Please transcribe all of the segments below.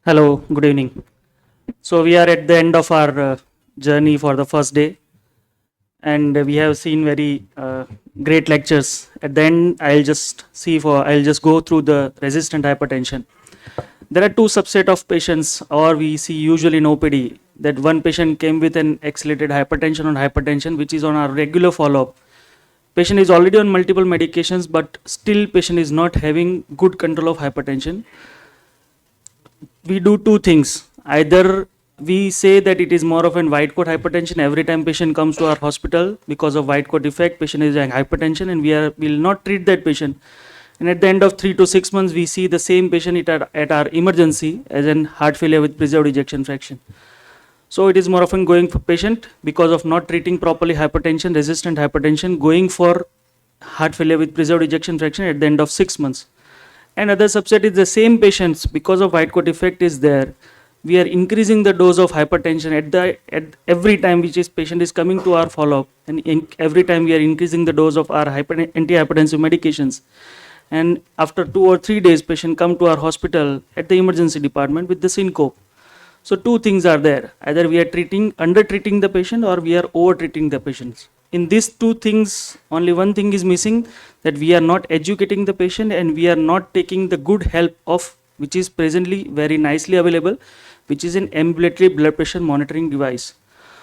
Hello, good evening. So we are at the end of our journey for the first day, and we have seen very great lectures. At the end, I'll just go through the resistant hypertension. There are two subset of patients, or we see usually in OPD that one patient came with an accelerated hypertension, which is on our regular follow-up. Patient is already on multiple medications, but still patient is not having good control of hypertension. We do two things. Either we say that it is more of a white coat hypertension every time patient comes to our hospital because of white coat effect, patient is having hypertension, and will not treat that patient. And at the end of 3 to 6 months, we see the same patient at our emergency as in heart failure with preserved ejection fraction. So it is more often going for patient because of not treating properly hypertension, resistant hypertension, going for heart failure with preserved ejection fraction at the end of 6 months. And other subset is the same patients, because of white coat effect is there, we are increasing the dose of hypertension at every time which is patient is coming to our follow-up, and every time we are increasing the dose of our antihypertensive medications. And after 2 or 3 days, patient come to our hospital at the emergency department with the syncope. So two things are there: either we are under treating the patient, or we are over treating the patients. In these two things, only one thing is missing, that we are not educating the patient, and we are not taking the good help of which is presently very nicely available, which is an ambulatory blood pressure monitoring device.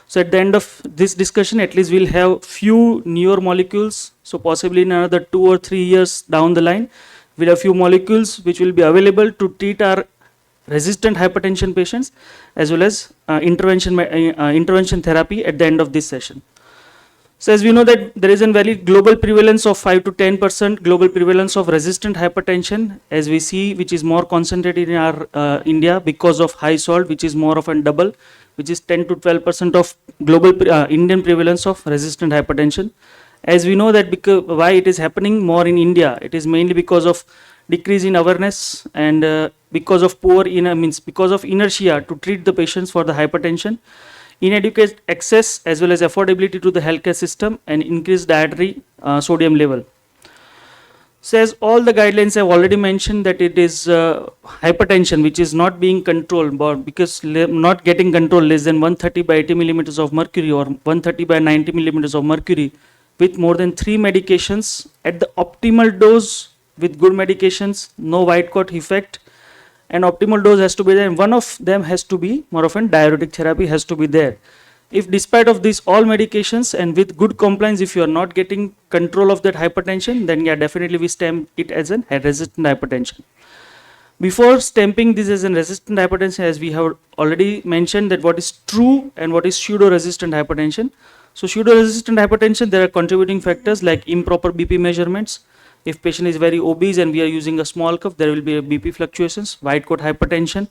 So at the end of this discussion, at least we'll have few newer molecules. So possibly in another 2 or 3 years down the line, we'll have few molecules which will be available to treat our resistant hypertension patients, as well as intervention therapy at the end of this session. So as we know that there is a very global prevalence of 5 to 10% global prevalence of resistant hypertension, as we see, which is more concentrated in our India because of high salt, which is more of a double, which is 10 to 12% of global Indian prevalence of resistant hypertension. As we know that because why it is happening more in India, it is mainly because of decrease in awareness, and because of because of inertia to treat the patients for the hypertension, inadequate access as well as affordability to the healthcare system, and increased dietary sodium level. So as all the guidelines have already mentioned that it is hypertension which is not being controlled, but because not getting control less than 130 by 80 millimeters of mercury or 130 by 90 millimeters of mercury with more than 3 medications at the optimal dose with good medications, no white coat effect, and optimal dose has to be there, and one of them has to be more often diuretic therapy has to be there. If despite of these all medications and with good compliance, if you are not getting control of that hypertension, then yeah, definitely we stamp it as a resistant hypertension. Before stamping this as a resistant hypertension, as we have already mentioned that what is true and what is pseudo-resistant hypertension. So pseudo-resistant hypertension, there are contributing factors like improper BP measurements. If patient is very obese and we are using a small cuff, there will be a BP fluctuations, white coat hypertension,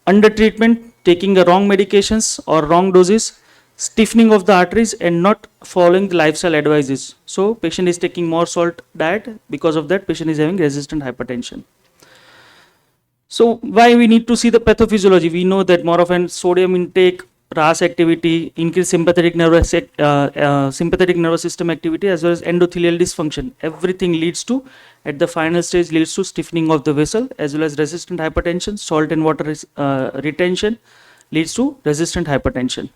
under treatment, taking the wrong medications or wrong doses, stiffening of the arteries, and not following the lifestyle advices. So patient is taking more salt diet, because of that patient is having resistant hypertension. So why we need to see the pathophysiology? We know that more often sodium intake, RAS activity, increased sympathetic nervous system activity, as well as endothelial dysfunction. Everything leads to, at the final stage, leads to stiffening of the vessel, as well as resistant hypertension. Salt and water retention leads to resistant hypertension.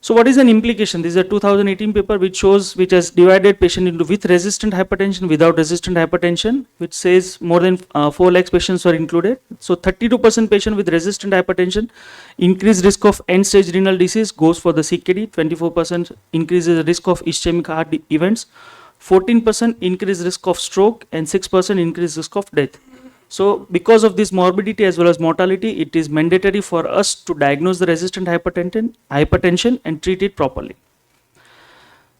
So what is an implication? This is a 2018 paper which has divided patient into with resistant hypertension, without resistant hypertension, which says more than 4 lakhs patients were included. So 32% patient with resistant hypertension, increased risk of end-stage renal disease, goes for the CKD. 24% increases the risk of ischemic heart events, 14% increased risk of stroke, and 6% increased risk of death. So because of this morbidity as well as mortality, it is mandatory for us to diagnose the resistant hypertension and treat it properly.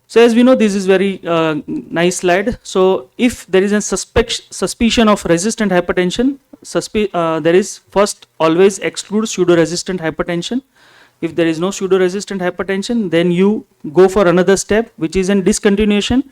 So as we know, this is very nice slide. So if there is a suspicion of resistant hypertension, there is first always exclude pseudo-resistant hypertension. If there is no pseudo-resistant hypertension, then you go for another step, which is in discontinuation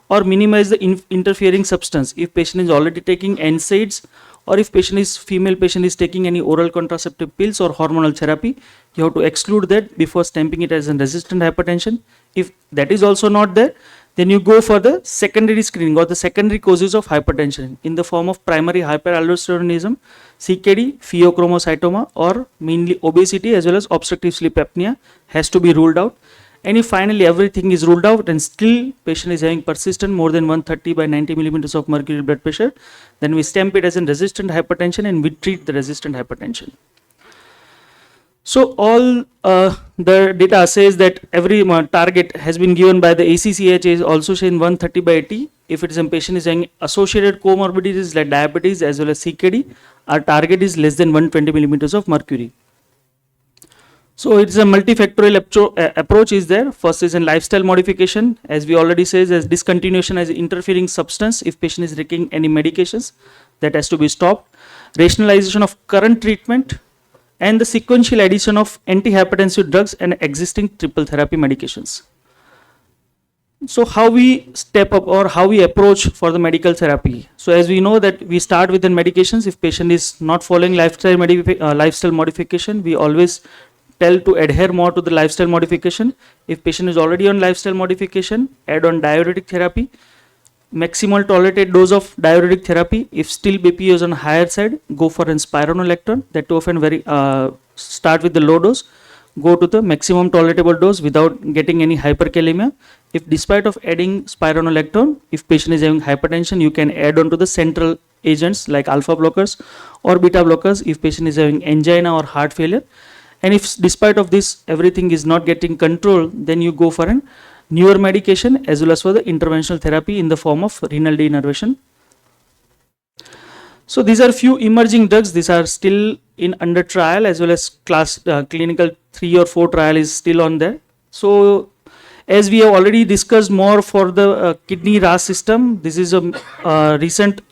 or minimize the interfering substance. If patient is already taking NSAIDs, or if female patient is taking any oral contraceptive pills or hormonal therapy, you have to exclude that before stamping it as a resistant hypertension. If that is also not there, Then you go for the secondary screening or the secondary causes of hypertension in the form of primary hyperaldosteronism, CKD, pheochromocytoma, or mainly obesity as well as obstructive sleep apnea has to be ruled out. And if finally everything is ruled out and still patient is having persistent more than 130 by 90 millimeters of mercury blood pressure, then we stamp it as a resistant hypertension and we treat the resistant hypertension. So all the data says that every target has been given by the ACCH is also shown 130 by 80. If it is a patient is having associated comorbidities like diabetes as well as CKD, our target is less than 120 millimeters of mercury. So it's a multifactorial approach is there. First is a lifestyle modification, as we already says, as discontinuation as interfering substance. If patient is taking any medications, that has to be stopped. Rationalization of current treatment, and the sequential addition of antihypertensive drugs and existing triple therapy medications. So how we step up or how we approach for the medical therapy. So as we know that we start with the medications. If patient is not following lifestyle modification, we always tell to adhere more to the lifestyle modification. If patient is already on lifestyle modification, add on diuretic therapy. Maximal tolerated dose of diuretic therapy. If still BP is on higher side, go for an spironolactone. That too often start with the low dose. Go to the maximum tolerable dose without getting any hyperkalemia. If despite of adding spironolactone, if patient is having hypertension, you can add on to the central agents like alpha blockers or beta blockers if patient is having angina or heart failure. And if despite of this everything is not getting controlled, then you go for an newer medication as well as for the interventional therapy in the form of renal denervation. So these are few emerging drugs. These are still in under trial as well as clinical 3 or 4 trial is still on there. So as we have already discussed more for the kidney RAS system, this is a recent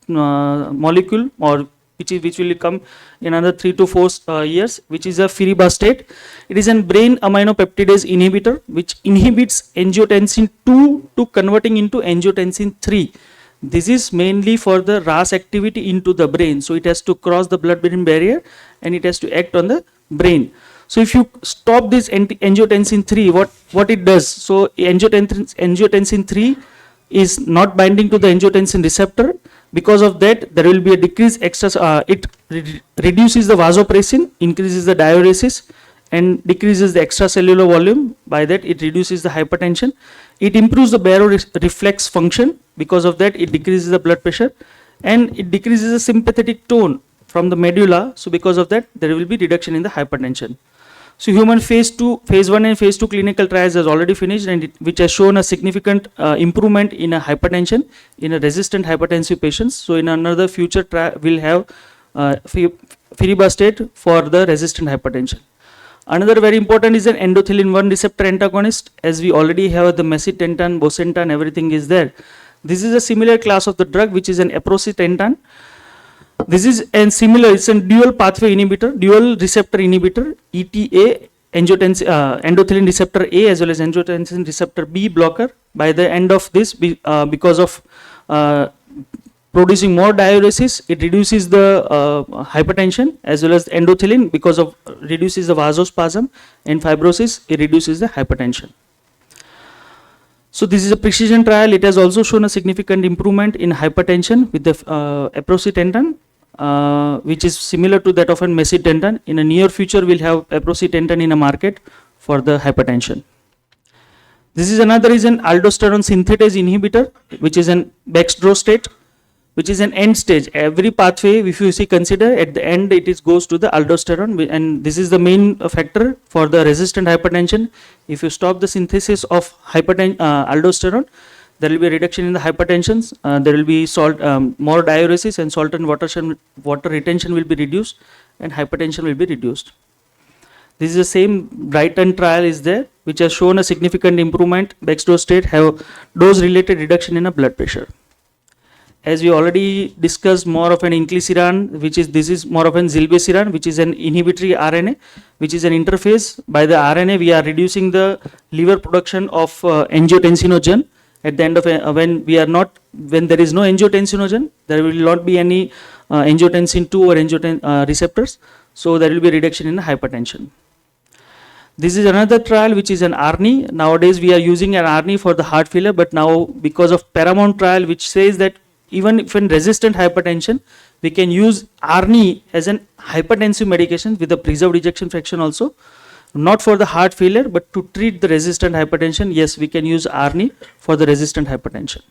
molecule or which will come in another 3 to 4 years, which is a firibastate. It is a brain aminopeptidase inhibitor which inhibits angiotensin 2 to converting into angiotensin 3. This is mainly for the RAS activity into the brain. So it has to cross the blood-brain barrier and it has to act on the brain. So if you stop this angiotensin 3, what it does? So angiotensin 3 is not binding to the angiotensin receptor. Because of that, there will be a decrease it reduces the vasopressin, increases the diuresis and decreases the extracellular volume. By that, it reduces the hypertension. It improves the baroreflex function. Because of that, it decreases the blood pressure and it decreases the sympathetic tone from the medulla. So because of that, there will be reduction in the hypertension. So human phase 1 and phase 2 clinical trials has already finished and which has shown a significant improvement in a hypertension in a resistant hypertensive patients. So in another future trial, we'll have firibastate for the resistant hypertension. Another very important is an endothelin 1 receptor antagonist. As we already have the macitentan, bosentan, everything is there. This is a similar class of the drug which is an aprocitentan. This is it's a dual pathway inhibitor, dual receptor inhibitor, ETA, endothelin receptor A as well as angiotensin receptor B blocker. By the end of this, because of producing more diuresis, it reduces the hypertension as well as endothelin because of reduces the vasospasm and fibrosis, it reduces the hypertension. So this is a precision trial. It has also shown a significant improvement in hypertension with the aprocitentan. Which is similar to that of a macitentan. In a near future, we'll have aprocitentan in a market for the hypertension. This is another is an aldosterone synthetase inhibitor, which is an baxdrostate, which is an end stage. Every pathway, if you see, consider at the end it goes to the aldosterone, and this is the main factor for the resistant hypertension. If you stop the synthesis of aldosterone, there will be a reduction in the hypertension. There will be more diuresis and salt and water retention will be reduced and hypertension will be reduced. This is the same Brighton trial is there, which has shown a significant improvement. Baxdrostate have dose-related reduction in a blood pressure. As we already discussed, more of an inclisiran, this is more of an zilbesiran, which is an inhibitory RNA, which is an interface. By the RNA, we are reducing the liver production of angiotensinogen. At the end of when there is no angiotensinogen, there will not be any angiotensin 2 or angiotensin receptors. So there will be a reduction in the hypertension. This is another trial which is an ARNI. Nowadays we are using an ARNI for the heart failure, but now because of Paramount trial which says that even if in resistant hypertension, we can use ARNI as an hypertensive medication with a preserved ejection fraction also. Not for the heart failure, but to treat the resistant hypertension, yes, we can use ARNI for the resistant hypertension.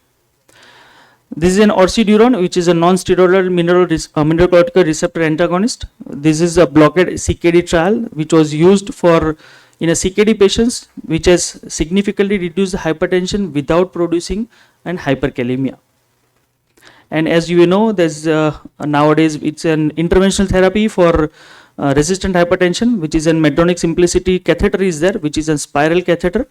This is an orciduron, which is a non-steroidal mineralocorticoid receptor antagonist. This is a blockade CKD trial, which was used for in a CKD patients, which has significantly reduced the hypertension without producing an hyperkalemia. And as you know, there's nowadays it's an interventional therapy for resistant hypertension, which is a Medtronic Simplicity catheter is there, which is a spiral catheter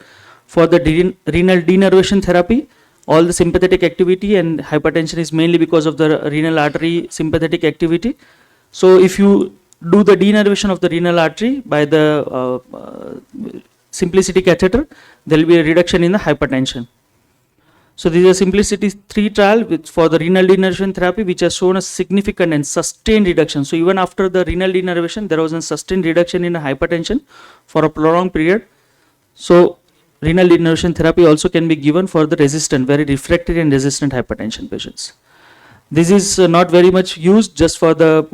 for the renal denervation therapy. All the sympathetic activity and hypertension is mainly because of the renal artery sympathetic activity. So if you do the denervation of the renal artery by the Simplicity catheter, there will be a reduction in the hypertension. So this is a Simplicity 3 trial for the renal denervation therapy, which has shown a significant and sustained reduction. So even after the renal denervation, there was a sustained reduction in the hypertension for a prolonged period. So renal denervation therapy also can be given for the resistant, very refractory and resistant hypertension patients. This is not very much used, just for the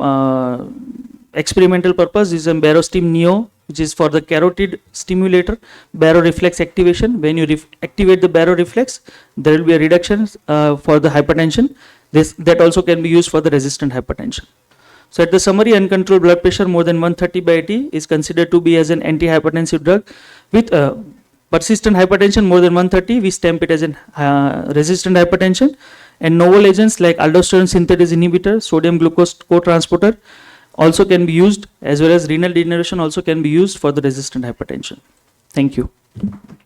experimental purpose. This is a Barostim Neo, which is for the carotid stimulator, baroreflex activation. When you activate the baroreflex, there will be a reduction for the hypertension. That also can be used for the resistant hypertension. So at the summary, uncontrolled blood pressure more than 130/80 is considered to be as an antihypertensive drug. With persistent hypertension more than 130, we stamp it as a resistant hypertension. And novel agents like aldosterone synthase inhibitor, sodium glucose cotransporter also can be used, as well as renal denervation also can be used for the resistant hypertension. Thank you.